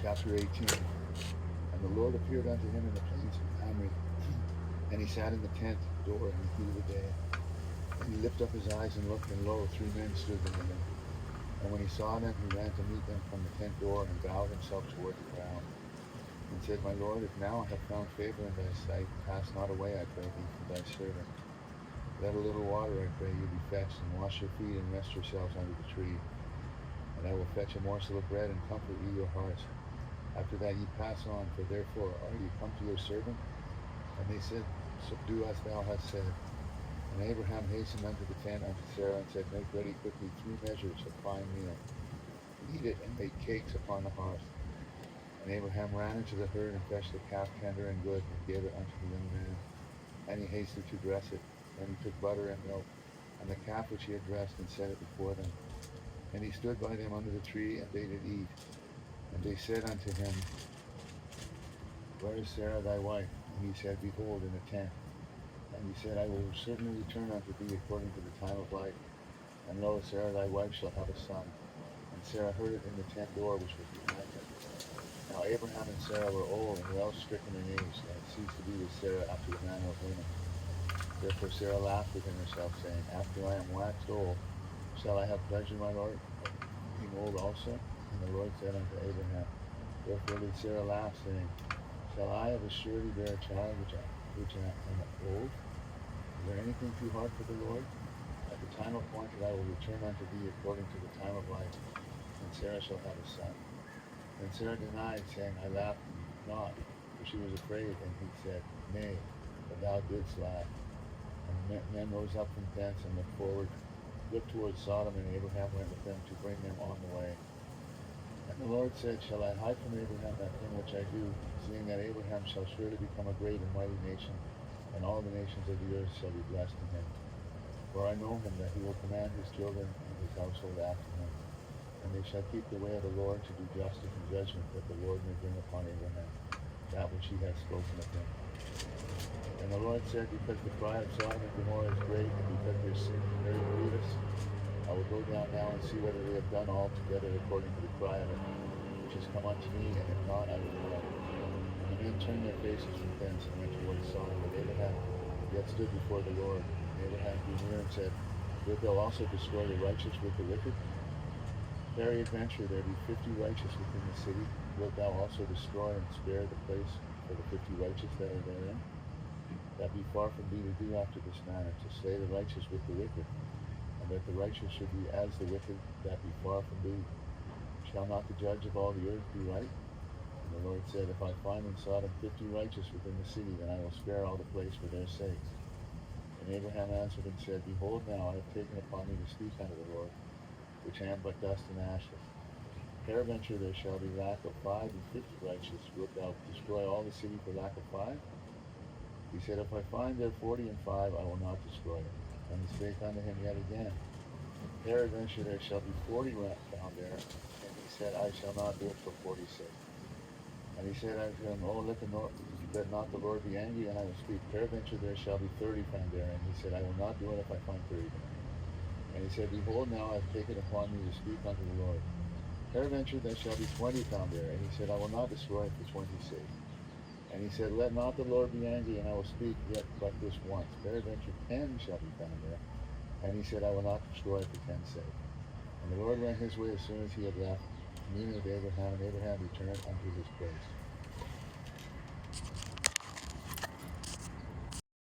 chapter 18. And the Lord appeared unto him in the plains of Mamre, and he sat in the tent door in the heat of the day. And he lifted up his eyes and looked, and lo, 3 men stood before him. And when he saw them, he ran to meet them from the tent door, and bowed himself toward the ground, and said, My Lord, if now I have found favor in thy sight, pass not away, I pray thee, from thy servant. Let a little water, I pray you, be fetched, and wash your feet, and rest yourselves under the tree. And I will fetch a morsel of bread, and comfort ye your hearts. After that ye pass on, for therefore are ye come to your servant? And they said, So do as thou hast said. And Abraham hastened unto the tent unto Sarah, and said, Make ready quickly 3 measures of fine meal. Eat it, and make cakes upon the hearth. And Abraham ran into the herd, and fetched the calf tender and good, and gave it unto the young man. And he hasted to dress it. And he took butter and milk, and the calf which he had dressed, and set it before them. And he stood by them under the tree, and they did eat. And they said unto him, Where is Sarah thy wife? And he said, Behold, in the tent. And he said, I will certainly return unto thee according to the time of life. And lo, Sarah thy wife shall have a son. And Sarah heard it in the tent door which was behind them. Now Abraham and Sarah were old, and well stricken in age, and had ceased to be with Sarah after the manner of women. Therefore Sarah laughed within herself, saying, After I am waxed old, shall I have pleasure, my Lord, being old also? And the Lord said unto Abraham, Therefore did Sarah laugh, saying, Shall I of a surety bear a child which I am old? Is there anything too hard for the Lord? At the time appointed I will return unto thee according to the time of life, and Sarah shall have a son. Then Sarah denied, saying, I laughed not, for she was afraid. And he said, Nay, but thou didst laugh. And men rose up from thence, and looked towards Sodom, and Abraham went with them to bring them on the way. And the Lord said, Shall I hide from Abraham that thing which I do, seeing that Abraham shall surely become a great and mighty nation, and all the nations of the earth shall be blessed in him? For I know him, that he will command his children and his household after him. And they shall keep the way of the Lord, to do justice and judgment, that the Lord may bring upon Abraham that which he hath spoken of him. And the Lord said, Because the cry of Sodom and Gomorrah is great, and because their sin is very grievous, I will go down now and see whether they have done all together according to the cry of it, which has come unto me, and if not, I will go up. And the men turned their faces from thence, and went towards Sodom. But Abraham yet stood before the Lord. And Abraham drew near and said, Wilt thou also destroy the righteous with the wicked? Peradventure there be 50 righteous within the city. Wilt thou also destroy and spare the place for the 50 righteous that are therein? That be far from thee to do after this manner, to slay the righteous with the wicked, and that the righteous should be as the wicked, that be far from thee. Shall not the judge of all the earth be right? And the Lord said, If I find in Sodom 50 righteous within the city, then I will spare all the place for their sakes. And Abraham answered and said, Behold, now I have taken upon me to speak unto the Lord, which am but dust and ashes. Peradventure there shall be lack of 5 and 50 righteous. Wilt thou destroy all the city for lack of 5? He said, If I find there 40 and 5, I will not destroy it. And he spake unto him yet again, Peradventure there shall be 40 found there. And he said, I shall not do it for 46. And he said unto him, let not the Lord be angry, and I will speak. Peradventure there shall be 30 found there. And he said, I will not do it if I find 30 there. And he said, Behold, now I have taken upon me to speak unto the Lord. Peradventure there shall be 20 found there. And he said, I will not destroy it for 20's sake. And he said, Let not the Lord be angry, and I will speak yet but this once. Peradventure 10 shall be found there. And he said, I will not destroy it for 10's sake. And the Lord went his way as soon as he had left, communing with Abraham, and Abraham returned unto his place.